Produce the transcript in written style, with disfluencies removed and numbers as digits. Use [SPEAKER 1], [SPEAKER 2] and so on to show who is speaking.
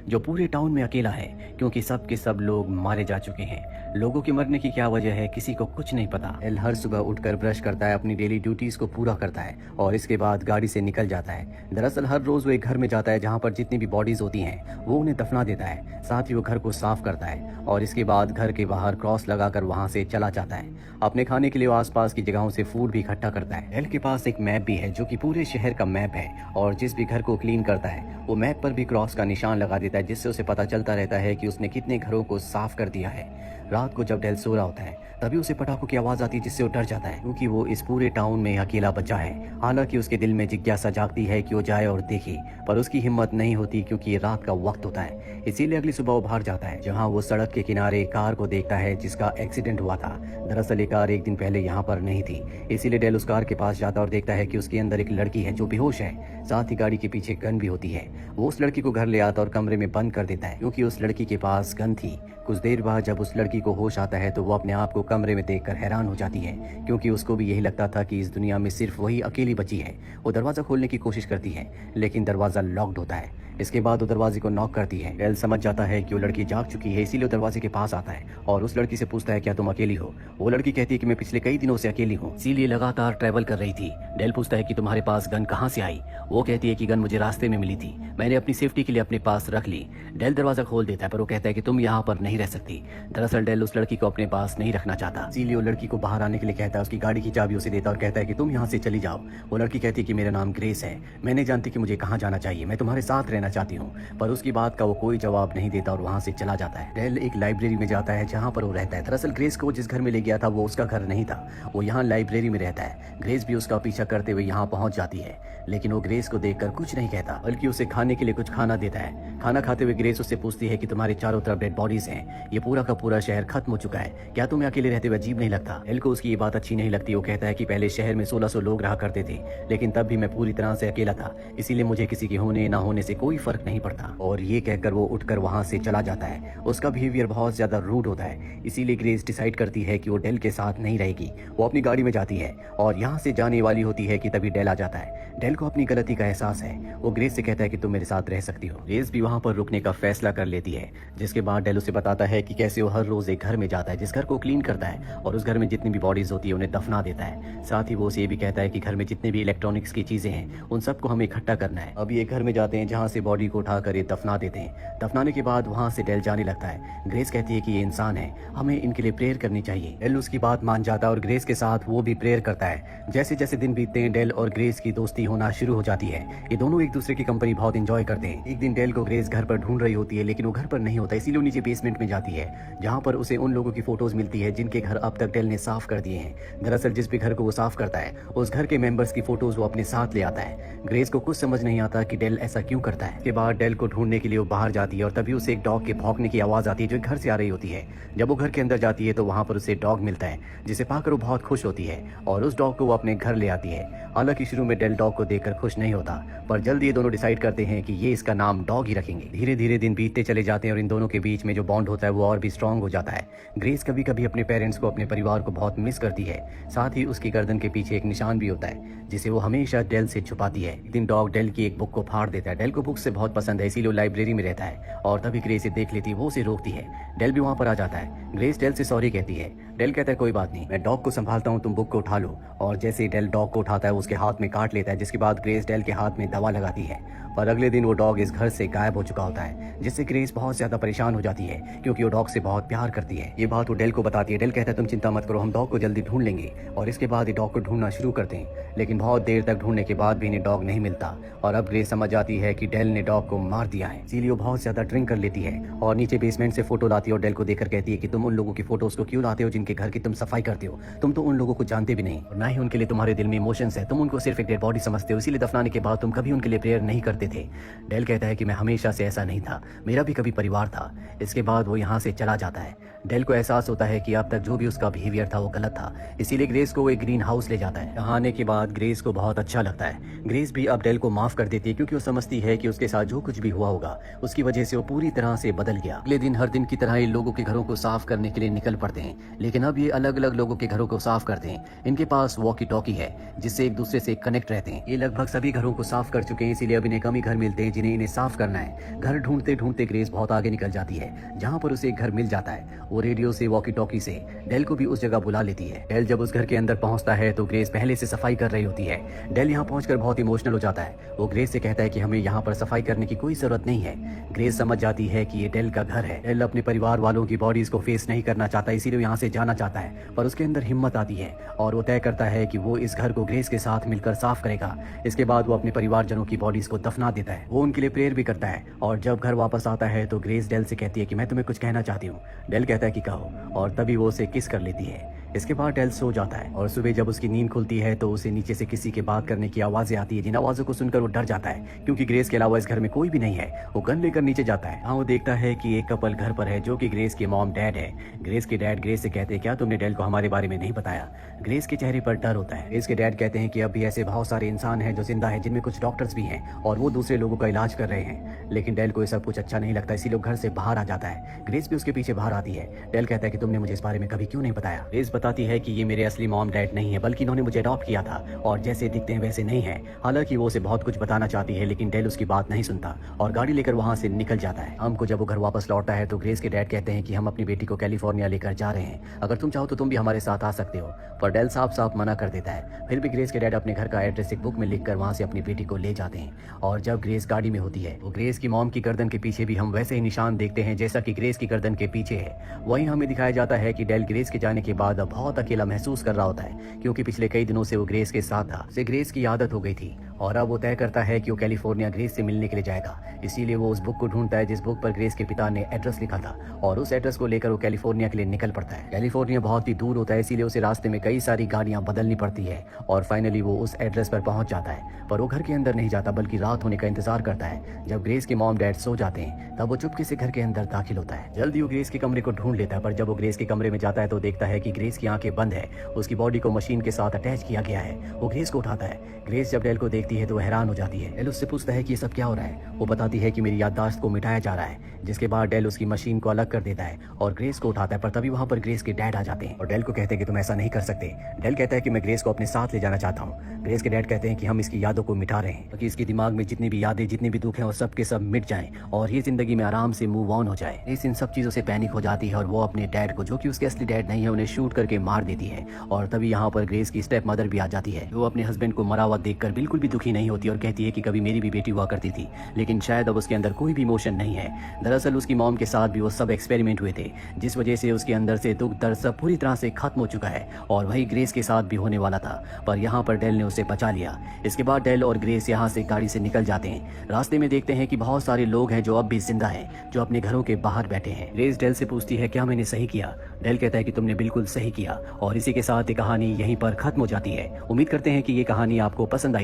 [SPEAKER 1] जो पूरे टाउन में अकेला है क्योंकि सब के सब लोग मारे जा चुके हैं। लोगों के मरने की क्या वजह है किसी को कुछ नहीं पता। डेल हर सुबह उठकर ब्रश करता है, अपनी डेली ड्यूटीज को पूरा करता है और इसके बाद गाड़ी से निकल जाता है। दरअसल हर रोज वो एक घर में जाता है जहाँ पर जितनी भी बॉडीज होती हैं वो उन्हें दफना देता है। साथ ही वो घर को साफ करता है और इसके बाद घर के बाहर क्रॉस लगाकर वहाँ से चला जाता है। अपने खाने के लिए वो आसपास की जगहों से फूड भी इकट्ठा करता है। डेल के पास एक मैप भी है जो कि पूरे शहर का मैप है और जिस भी घर को क्लीन करता है वो मैप पर भी क्रॉस का निशान लगा देता है, जिससे उसे पता चलता रहता है कि उसने कितने घरों को साफ कर दिया है। रात को जब डेल सो रहा होता है तभी उसे पटाखों की आवाज आती है, जिससे वो डर जाता है क्योंकि वो इस पूरे टाउन में अकेला बचा है। हालांकि उसके दिल में जिज्ञासा जागती है कि वो जाए और देखे, पर उसकी हिम्मत नहीं होती क्योंकि ये रात का वक्त होता है। इसीलिए अगली सुबह वो बाहर जाता है जहाँ वो सड़क के किनारे कार को देखता है जिसका एक्सीडेंट हुआ था। दरअसल ये कार एक दिन पहले यहाँ पर नहीं थी, इसीलिए डेल उस कार के पास जाता और देखता है कि उसके अंदर एक लड़की है जो बेहोश है। साथ ही गाड़ी के पीछे गन भी होती है। वो उस लड़की को घर ले आता और कमरे में बंद कर देता है क्योंकि उस लड़की के पास गन थी। कुछ देर बाद जब उस लड़की को होश आता है तो वो अपने आप को कमरे में देखकर हैरान हो जाती है क्योंकि उसको भी यही लगता था कि इस दुनिया में सिर्फ वही अकेली बची है। वो दरवाजा खोलने की कोशिश करती है लेकिन दरवाजा लॉक्ड होता है। इसके बाद वो दरवाजे को नॉक करती है। डेल समझ जाता है कि वो लड़की जाग चुकी है, इसीलिए वो दरवाजे के पास आता है और उस लड़की से पूछता है क्या तुम अकेली हो। वो लड़की कहती है कि मैं पिछले कई दिनों से अकेली हूँ, इसीलिए लगातार ट्रैवल कर रही थी। डेल पूछता है कि तुम्हारे पास गन कहाँ से आई। वो कहती है कि गन मुझे रास्ते में मिली थी, मैंने अपनी सेफ्टी के लिए अपने पास रख ली। डेल दरवाजा खोल देता है पर वो कहता है कि तुम यहाँ पर नहीं रह सकती। दरअसल डेल उस लड़की को अपने पास नहीं रखना चाहता, इसीलिए वो लड़की को बाहर आने के लिए कहता है। उसकी गाड़ी की चाबी उसे देता और कहता है कि तुम यहाँ से चली जाओ। वो लड़की कहती है कि मेरा नाम ग्रेस है, मैं नहीं जानती कि मुझे कहाँ जाना चाहिए, मैं तुम्हारे साथ रहना चाहती हूँ। पर उसकी बात का वो कोई जवाब नहीं देता और वहाँ से चला जाता है। डेल एक लाइब्रेरी में जाता है जहाँ पर वो रहता है। दरअसल ग्रेस को जिस घर में ले गया था वो उसका घर नहीं था, वो यहाँ लाइब्रेरी में रहता है। ग्रेस भी उसका पीछा करते हुए यहाँ पहुँच जाती है लेकिन वो ग्रेस को देखकर कुछ नहीं कहता बल्कि उसे खाने के लिए कुछ खाना देता है। खाना खाते हुए ग्रेस उससे पूछती है कि तुम्हारे चारों तरफ डेड बॉडीज हैं, ये पूरा का पूरा शहर खत्म हो चुका है, क्या तुम्हें अकेले रहते हुए अजीब नहीं लगता। डेल को उसकी ये बात अच्छी नहीं लगती। वो कहता है कि पहले शहर में 1600 लोग रहा करते थे लेकिन तब भी मैं पूरी तरह से अकेला था, इसीलिए मुझे किसी के होने ना होने से कोई फर्क नहीं पड़ता। और ये कहकर वो उठकर वहाँ से चला जाता है। उसका बिहेवियर बहुत ज्यादा रूड होता है, इसीलिए ग्रेस डिसाइड करती है कि वो डेल के साथ नहीं रहेगी। वो अपनी गाड़ी में जाती है और यहाँ से जाने वाली होती है कि तभी डेल आ जाता है। डेल को अपनी गलती का एहसास है। वो ग्रेस से कहता है कि तुम मेरे साथ रह सकती हो। ग्रेस भी वहाँ पर रुकने का फैसला कर लेती है, जिसके बाद डेल उसे बताता है कि कैसे वो हर रोज एक घर में जाता है जिस घर को क्लीन करता है और उस घर में जितनी भी बॉडीज होती है उन्हें दफना देता है। साथ ही वो उसे ये भी कहता है कि घर में जितने भी इलेक्ट्रॉनिक्स की चीजें हैं उन सबको हमें इकट्ठा करना है। अब ये घर में जाते हैं जहाँ से बॉडी को उठाकर ये दफना देते हैं। दफनाने के बाद वहाँ से डेल जाने लगता है। ग्रेस कहती है कि ये इंसान है, हमें इनके लिए प्रेयर करनी चाहिए। डेल उसकी बात मान जाता है और ग्रेस के साथ वो भी प्रेयर करता है। जैसे जैसे दिन बीतते हैं डेल और ग्रेस की दोस्ती होना शुरू हो जाती है। ये दोनों एक दूसरे की कंपनी बहुत एंजॉय करते हैं। एक दिन डेल को ग्रेस घर पर ढूंढ रही होती है लेकिन वो घर पर नहीं होता, इसीलिए वो नीचे बेसमेंट में जाती है जहाँ पर उसे उन लोगों की फोटोज मिलती है जिनके घर अब तक डेल ने साफ कर दिए हैं। दरअसल जिस भी घर को वो साफ करता है उस घर के मेंबर्स की फोटोज वो अपने साथ ले आता है। ग्रेस को कुछ समझ नहीं आता कि डेल ऐसा क्यों करता है। इसके बाद डेल को ढूंढने के लिए वो बाहर जाती है और तभी उसे एक डॉग के भौंकने की आवाज आती है जो घर से आ रही होती है। जब वो घर के अंदर जाती है तो वहाँ पर उसे डॉग मिलता है जिसे पाकर वो बहुत खुश होती है और उस डॉग को वो अपने घर ले आती है। हालांकि शुरू में डेल डॉग को देखकर खुश नहीं होता पर जल्द ये दोनों डिसाइड करते हैं कि ये इसका नाम डॉग ही रखेंगे। धीरे धीरे दिन बीतते चले जाते हैं और इन दोनों के बीच में जो बॉन्ड होता है वो और भी स्ट्रांग हो जाता है। ग्रेस कभी कभी अपने पेरेंट्स को, अपने परिवार को बहुत मिस करती है। साथ ही उसकी गर्दन के पीछे एक निशान भी होता है जिसे वो हमेशा डेल से छुपाती है। एक दिन डॉग डेल की एक बुक को फाड़ देता है। डेल को बुक से बहुत पसंद है इसीलिए वो लाइब्रेरी में रहता है और तभी ग्रेस इसे देख लेती है, वो उसे रोकती है। डेल भी वहाँ पर आ जाता है। ग्रेस डेल से सॉरी कहती है। डेल कहता है कोई बात नहीं, मैं डॉग को संभालता हूँ, तुम बुक को उठा लो। और जैसे ही डेल डॉग को उठाता है उसके हाथ में काट लेता है, जिसके बाद ग्रेस डेल के हाथ में दवा लगाती है। पर अगले दिन वो डॉग इस घर से गायब हो चुका होता है, जिससे ग्रेस बहुत ज्यादा परेशान हो जाती है क्योंकि वो डॉग से बहुत प्यार करती है। ये बात वो डेल को बताती है। डेल कहता है तुम चिंता मत करो, हम डॉग को जल्दी ढूंढ लेंगे। और इसके बाद ये डॉग को ढूंढना शुरू करते हैं लेकिन बहुत देर तक ढूंढने के बाद भी इन्हें डॉग नहीं मिलता। और अब ग्रेस समझ जाती है कि डेल ने डॉग को मार दिया है, इसीलिए वो बहुत ज्यादा ड्रिंक कर लेती है और नीचे बेसमेंट से फोटो लाती है और डेल को देखकर कहती है कि तुम उन लोगों की फोटोज को क्यों लाते हो जिनके घर की तुम सफाई करते हो। तुम तो उन लोगों को जानते भी नहीं और ना ही उनके लिए तुम्हारे दिल में इमोशंस है। तुम उनको सिर्फ एक डेड बॉडी समझते हो, इसीलिए दफनाने के बाद तुम कभी उनके लिए प्रेयर नहीं करते थे। डेल कहता है कि मैं हमेशा से ऐसा नहीं था, मेरा भी कभी परिवार था। इसके बाद वो यहाँ से चला जाता है। डेल को एहसास होता है कि अब तक जो भी उसका बिहेवियर था वो गलत था, इसीलिए ग्रेस को वो एक ग्रीन हाउस ले जाता है। यहाँ आने के बाद ग्रेस को बहुत अच्छा लगता है। ग्रेस भी अब डेल को माफ कर देती है क्योंकि वो समझती है कि उसके साथ जो कुछ भी हुआ होगा उसकी वजह से वो पूरी तरह से बदल गया। अगले दिन हर दिन की तरह ये लोगों के घरों को साफ करने के लिए निकल पड़ते हैं, लेकिन अब ये अलग अलग लोगों के घरों को साफ करते हैं। इनके पास वॉकी टॉकी है जिससे एक दूसरे से कनेक्ट रहते हैं। ये लगभग सभी घरों को साफ कर चुके हैं, इसीलिए अब इन्हें कम ही घर मिलते हैं जिन्हें इन्हें साफ करना है। घर ढूंढते ढूंढते ग्रेस बहुत आगे निकल जाती है, जहाँ पर उसे एक घर मिल जाता है। वो रेडियो से वॉकी टॉकी से डेल को भी उस जगह बुला लेती है। डेल जब उस घर के अंदर पहुंचता है तो ग्रेस पहले से सफाई कर रही होती है। डेल यहाँ पहुंचकर बहुत इमोशनल हो जाता है। वो ग्रेस से कहता है कि हमें यहाँ पर सफाई करने की कोई जरूरत नहीं है। ग्रेस समझ जाती है कि ये डेल का घर है। डेल अपने परिवार वालों की बॉडीज को फेस नहीं करना चाहता, इसीलिए यहाँ से जाना चाहता है, पर उसके अंदर हिम्मत आती है और वो तय करता है कि वो इस घर को ग्रेस के साथ मिलकर साफ करेगा। इसके बाद वो अपने परिवारजनों की बॉडीज को दफना देता है। वो उनके लिए प्रेयर भी करता है और जब घर वापस आता है तो ग्रेस डेल से कहती है कि मैं तुम्हें कुछ कहना चाहती हूँ। डेल कहता है कि कहो, और तभी वो उसे किस कर लेती है। इसके बाद डेल सो जाता है और सुबह जब उसकी नींद खुलती है तो उसे नीचे से किसी के बात करने की आवाजें आती है, जिन आवाजों को सुनकर वो डर जाता है क्योंकि ग्रेस के अलावा इस घर में कोई भी नहीं है। वो गन लेकर नीचे जाता है। हाँ, वो देखता है कि एक कपल घर पर है जो कि ग्रेस के मॉम डैड है। ग्रेस के डैड ग्रेस से कहते हैं, क्या तुमने डेल को हमारे बारे में नहीं बताया? ग्रेस के चेहरे पर डर होता है। ग्रेस के डैड कहते हैं कि अभी ऐसे बहुत सारे इंसान हैं जो जिंदा है, जिनमें कुछ डॉक्टर्स भी हैं और वो दूसरे लोगों का इलाज कर रहे हैं। लेकिन डेल को ये सब कुछ अच्छा नहीं लगता, इसीलिए घर से बाहर आ जाता है। ग्रेस भी उसके पीछे बाहर आती है। डेल कहता है कि तुमने मुझे इस बारे में कभी क्यों नहीं बताया? ग्रेस बताती है कि ये मेरे असली मॉम डैड नहीं है, बल्कि इन्होंने मुझे अडॉप्ट किया था और जैसे दिखते हैं वैसे नहीं है। हालांकि वो उसे बहुत कुछ बताना चाहती है, लेकिन डेल उसकी बात नहीं सुनता और गाड़ी लेकर वहां से निकल जाता है। शाम को जब वो घर वापस लौटता है तो ग्रेस के डैड कहते हैं कि हम अपनी बेटी को कैलिफोर्निया लेकर जा रहे हैं, अगर तुम चाहो तो तुम भी हमारे साथ आ सकते हो। पर डेल साफ साफ मना कर देता है। फिर भी ग्रेस के डैड अपने घर का एड्रेस एक बुक में लिखकर वहां से अपनी बेटी को ले जाते हैं और जब ग्रेस गाड़ी में होती है तो ग्रेस की मॉम की गर्दन के पीछे भी हम वैसे ही निशान देखते हैं जैसा कि ग्रेस की गर्दन के पीछे है। वहीं हमें दिखाया जाता है कि डेल ग्रेस के जाने के बाद अब बहुत अकेला महसूस कर रहा होता है क्योंकि पिछले कई दिनों से वो ग्रेस के साथ था। उसे ग्रेस की आदत हो गई थी और अब वो तय करता है कि वो कैलिफोर्निया ग्रेस से मिलने के लिए जाएगा। इसीलिए वो उस बुक को ढूंढता है जिस बुक पर ग्रेस के पिता ने एड्रेस लिखा था और उस एड्रेस को लेकर वो कैलिफोर्निया के लिए निकल पड़ता है। कैलिफोर्निया बहुत ही दूर होता है, इसीलिए उसे रास्ते में कई सारी गाड़ियां बदलनी पड़ती है और फाइनली वो उस एड्रेस पर पहुंच जाता है। पर वो घर के अंदर नहीं जाता बल्कि रात होने का इंतजार करता है। जब ग्रेस के मॉम डैड सो जाते हैं तब वो चुपके से घर के अंदर दाखिल होता है। जल्दी वो ग्रेस के कमरे को ढूंढ लेता है, पर जब वो ग्रेस के कमरे में जाता है तो देखता है कि ग्रेस की आंखें बंद है, उसकी बॉडी को मशीन के साथ अटैच किया गया है। वो ग्रेस को उठाता है। ग्रेस जब डेल को देखती है तो हैरान हो जाती है। डेल उससे पूछता है कि ये सब क्या हो रहा है। वो बताती है कि मेरी याददाश्त को मिटाया जा रहा है, जिसके बाद डेल उसकी मशीन को अलग कर देता है और ग्रेस को उठाता है। पर तभी वहां पर ग्रेस के डैड आ जाते हैं और डेल को कहते हैं कि तुम ऐसा नहीं कर सकते। डेल कहता है कि मैं ग्रेस को अपने साथ ले जाना चाहता हूँ। ग्रेस के डैड कहते हैं कि हम इसकी यादों को मिटा रहे हैं ताकि इसके दिमाग में जितनी भी यादें, जितने भी दुख हैं, वो सब के सब मिट जाएं और ये जिंदगी में आराम से मूव ऑन हो जाए। ग्रेस इन सब चीजों से पैनिक हो जाती है और वो अपने डैड को, जो कि उसके असली डैड नहीं है, उन्हें शूट करके मार देती है। और तभी यहाँ पर ग्रेस की स्टेप मदर भी आ जाती है, जो अपने हस्बैंड को मरा हुआ देखकर बिल्कुल भी दुखी नहीं होती और कहती है कि कभी मेरी भी बेटी हुआ करती थी, लेकिन शायद अब उसके अंदर कोई भी इमोशन नहीं है। दरअसल उसकी मॉम के साथ भी वो सब एक्सपेरिमेंट हुए थे, जिस वजह से उसके अंदर से दुख दर्द सब पूरी तरह से खत्म हो चुका है और वही ग्रेस के साथ भी होने वाला था, पर यहाँ पर डेल ने उसे बचा लिया। इसके बाद डेल और ग्रेस यहाँ से गाड़ी से निकल जाते हैं। रास्ते में देखते हैं कि बहुत सारे लोग हैं जो अब भी जिंदा हैं, जो अपने घरों के बाहर बैठे हैं। ग्रेस डेल से पूछती है, क्या मैंने सही किया? डेल कहता है कि तुमने बिल्कुल सही किया और इसी के साथ ये कहानी यहीं पर खत्म हो जाती है। उम्मीद करते हैं कि ये कहानी आपको पसंद आई।